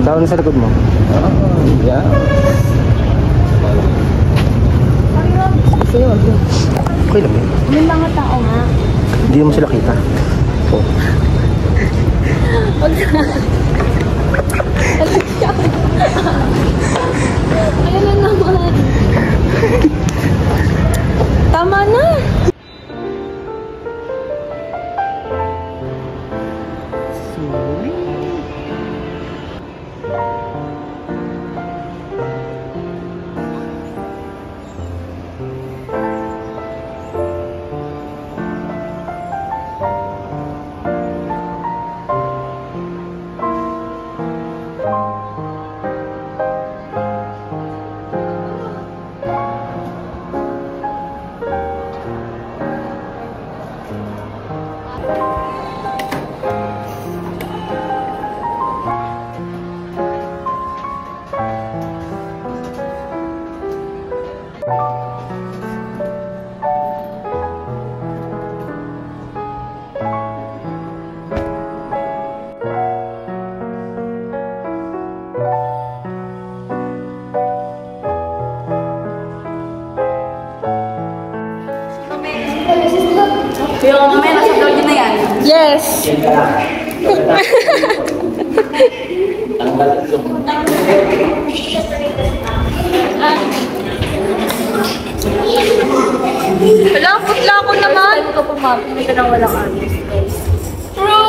Tao na sa likod mo. Yeah. Okay lang yun. May mga tao nga. Hindi mo sila kita. Oh. Ayun na naman. Tama na. Pero mamaya nasa vlog yun na yan. Yes. Wala, putla ko naman. Ito pumapi, hindi ka nang walang alis. Bro!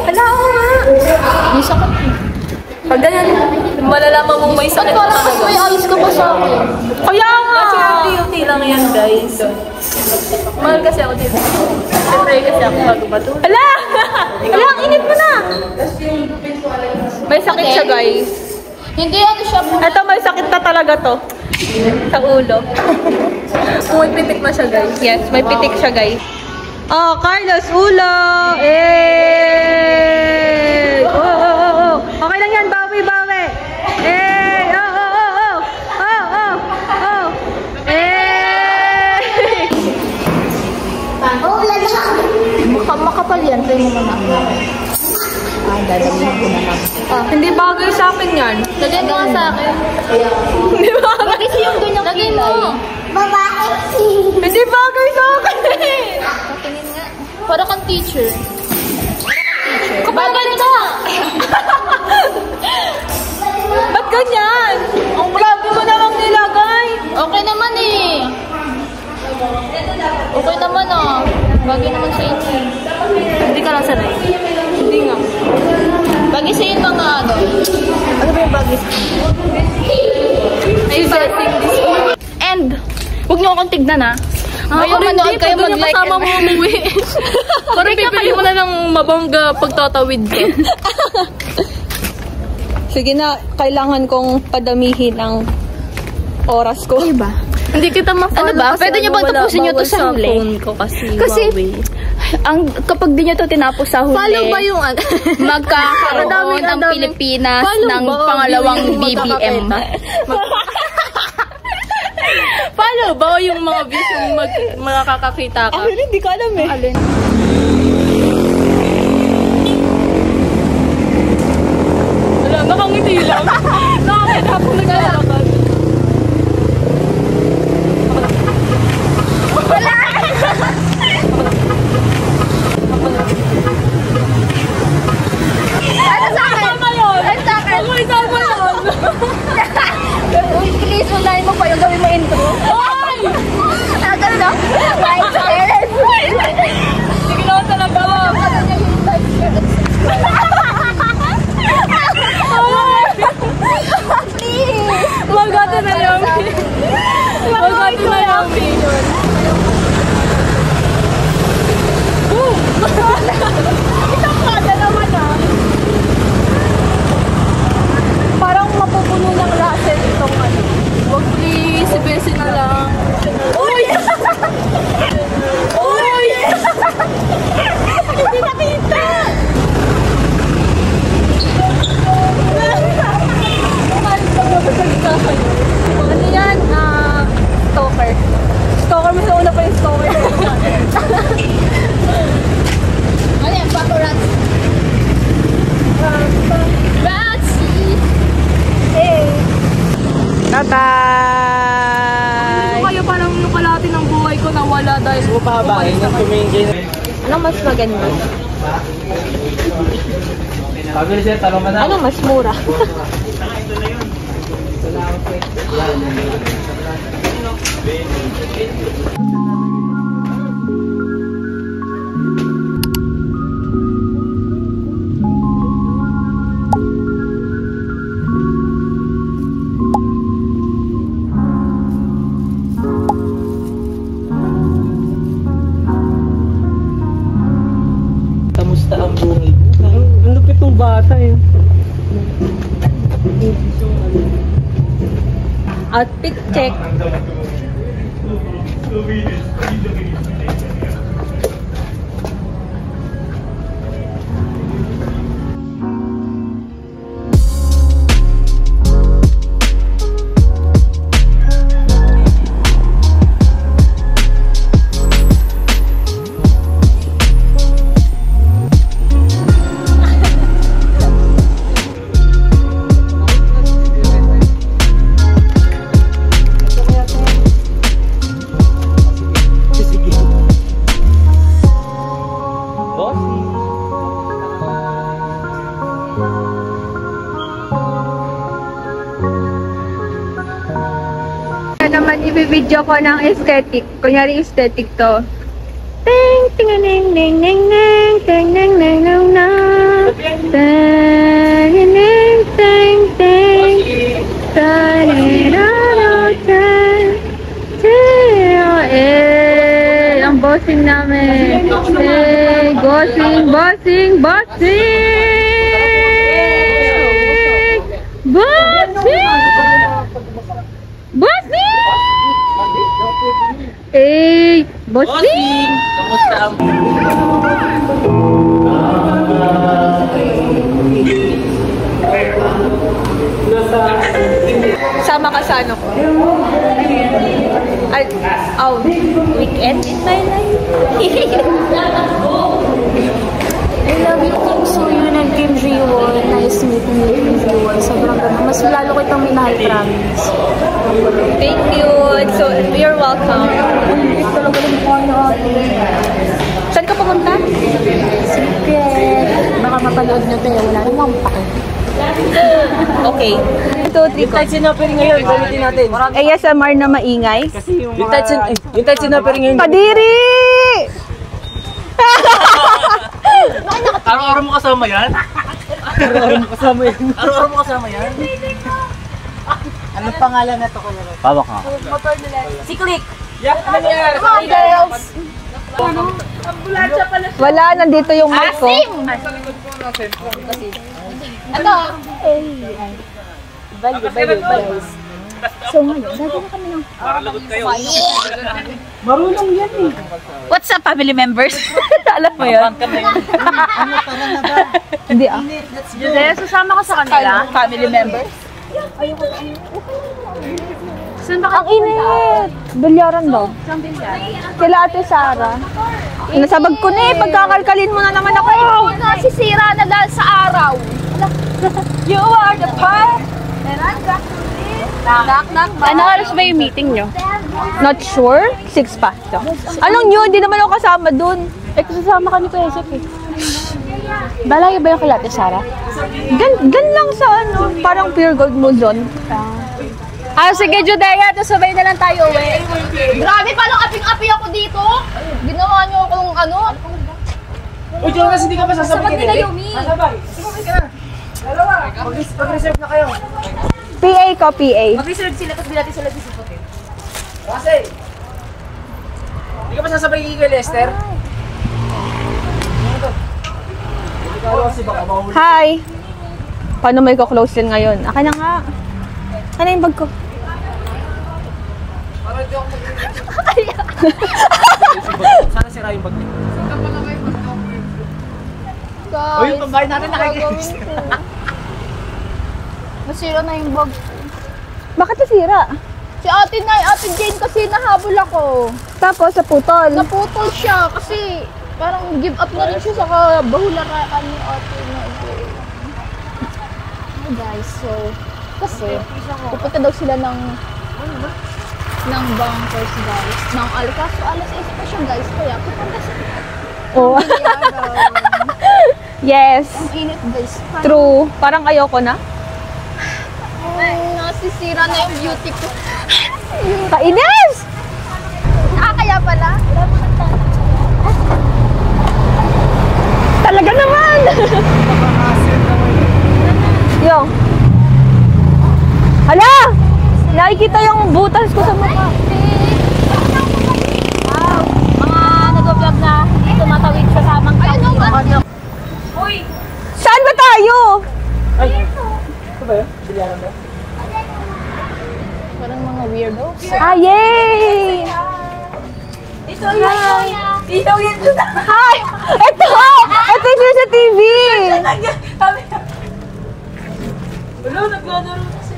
Wala ako nga. May sakit. Pag ganyan, malalaman mong may sakit na talaga. May ayos ka pa sa akin. Kaya nga! Kasi unti lang yan, guys. Mahal kasi ako dito. Siyempre kasi ako bago matulog. Ala! Ala, ang init mo na! May sakit siya, guys. Hindi ano siya. Ito, may sakit na talaga to. Sa ulo. Kung may pitik na siya, guys. Yes, may pitik siya, guys. Oh, Carlos, ulo! Eh! Oh, oh, oh, oh. Okay lang yan, bawi, bawi. Eh! Oh, oh, oh, oh. Oh, oh, oh. Eh! Oh, lala. Makapal yan. Tayo mo naman. Dadalhin ko na lang. Hindi bagay sa akin yan. Lagay mo nga sa akin. Hindi bagay. Kasi yung ganyang Lagay kilay. mo. Babae. Hindi bagay sa akin. Patingin nga. Para kang teacher. Kapag ganito! Ba't ganyan? Ang grabe mo namang nilagay. Okay naman eh. Okay naman ah. Bagay naman sa inyo eh. Hindi ka lang sanay. Hindi nga. Bagay sa inyo mga ano. Ano ba yung bagay? Ay, setting this one. And, huwag niyo akong tignan ah. Kayo manood kayo mag-like kasama mo umuwi. Parang bibili mo na ng mabangga pagtatawid ka. Sige na, kailangan kong padamihin ang oras ko. Ano ba? Hindi kita ma-follow. Ano ba? Pwede niyo bang tapusin niyo to sa huli? Ko kasi Kasi, kapag di niyo to tinapos sa huli, follow ba yung ano? magkakaroon ang Pilipinas ng pangalawang BBM. Follow ba yung mga views yung makakakita ka? Hindi ko alam eh. Alin? Wala, nakangiti lang. Nakangiti ako naglalakad. Ano sa akin? Tama yun! Ano sa akin? Ako isama yun! Uy, please, unahin mo pa yung gawin mo intro. Oy! Ganun na? Like, share, and Sige na talaga. ano niya yung like, share, and subscribe. babae na tumingin. Anong mas maganda? Pagod siya, talo ka na. Anong mas mura? Kamusta ang buhay mo? Ang lupit ng bata eh. Outfit check. Naman i-video ko ng aesthetic. Kunyari aesthetic to. Ting ting ning ning ning ning ting ning ning ning na. Ting ning ting ting. Ang bossing namin. Bossing, bossing, bossing! Bossing! Bossing! Bossing! Kamusta ang Sama ka sa ano ko? Weekend in my life. I love you, Kim Soo-yoon and Kim Ji-won. Nice meeting you, Kim Ji-won. Sobrang ganda. Mas lalo ko itong minahal, promise. Thank you. So, you're welcome. Ito talaga lang po ano. Saan ka pumunta? Secret. Baka mapanood nyo tayo. Wala rin akong pake. Okay. 2, 3 ko. yung tight sinopering ngayon, gamitin natin. ASMR na maingay. Yung tight sinopering ngayon. Kadiri! Araw-araw mo kasama yan? Araw-araw mo kasama yan? Araw-araw mo kasama yan? Anong pangalan na to ko? Pawak nga. Si Click. Yeah, nangyari. Hi, girls. Wala, nandito yung mic ko. Ano? Bye. So ngayon, gagawin na kami ng... Marunong yan eh. What's up, family members? Alam mo yun? Hindi ah. Jose, susama ko sa kanila. Family members? Saan ba Ang init! Bilyaran daw. Kila Ate Sara. Nasabag ko na eh. Pagkakalkalin mo na naman ako. Nasisira na dahil sa araw. You are the part. Knock, knock, Ano oras ba yung meeting nyo? Not sure? 6 pa. So. Anong nyo? Hindi naman ako kasama dun. Eh, kasama ka ni Kuya Sek eh. Balayo ba yung kay Ate Sara? Gan lang sa ano, parang pure gold mo dun. Sige, Judea, sabay na lang tayo uwi. Grabe, palang aping-api ako dito. Ginawa niyo akong ano. Uy, Jonas, hindi ka ba sasabay Sabat nila Yumi. Sasabay. Sumabay ka na. Dalawa. Mag-reserve na kayo. PA ko, PA. Mag-reserve sila, tapos natin sila disiputin. Kasi, hindi ka ba sasabay kay Lester? Hi! Paano may ko-close din ngayon? Akin na nga. Ano yung bag ko? Sana sira yung bag niya. Guys, O yung pambayad natin nakikita. Nasira na yung bag. Bakit nasira? Si Ate Nay, Ate Jane kasi nahabol ako. Tapos sa putol. Naputol siya kasi parang give up na rin siya sa kabahularan ni Ate Nay. Hi guys, so kasi pupunta daw sila ng ng bunkers, guys. Ng Alcaso, alas 6 pa siya, guys. Kaya pupunta sa Oh. Yes. ang init, guys. True. Parang ayoko na. Nasisira na yung beauty ko. Kainis! Kaya pala. Talaga naman! Yung. Hala! Nakikita yung butas ko sa mukha. Wow. Mga nag-vlog na tumatawid sa tamang tawid. Uy! Saan ba tayo? Ito ba yun? Bilyaran ba? Parang mga weirdo. Ah, yay! Ito yan. Ilaw yan doon. Hi! Ito! Ito yung sa TV! Wala, naglalaro kasi.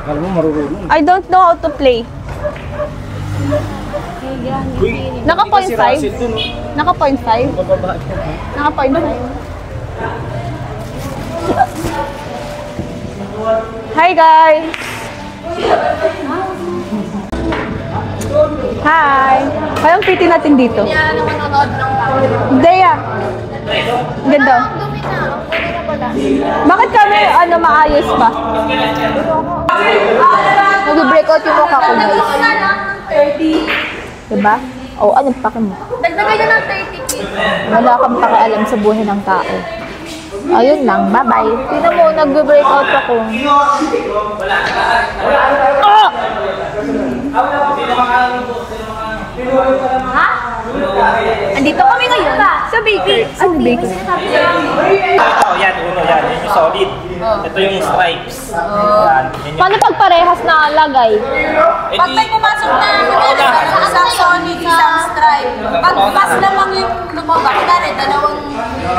Alam mo, marurunong. I don't know how to play. Naka 0.5? Naka 0.5? Naka 0.5? Hi guys! Hi! Kayang pretty natin dito. Yan naman nanonood ng tao. Hindi ah. Ganda. Dumi na. Ang pwede na pala. Bakit kami maayos pa? Nag-break out yung mukha ko, guys. Diba? O, anong pake mo? Dagdagan nyo ng 30 kids. Wala kang pakialam sa buhay ng tao. Ayun lang, bye-bye. Tignan mo, nag-break out ako. Ah! Ha? Andito kami ngayon sa bakery. Ano bakery? Ito, yan, uno yan. Yan yung solid. Ito yung stripes. Yan. Yan yung... Paano pag parehas na lagay? Pag may pumasok na isang solid, isang stripe, pag mas lamang yung lumaba, kunwari, dalawang,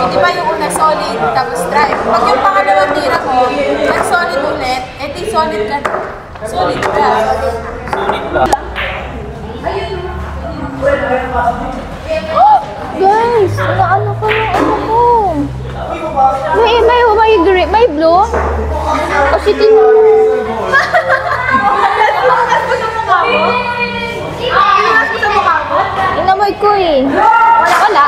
di ba yung una solid, tapos stripe. Pag yung pangalawang tira mo, pag solid ulit, edi solid ka. Solid ka. Solid lang. Guys, ano ko yung ano ko? May blue? Kasi Inamoy ko eh. Wala.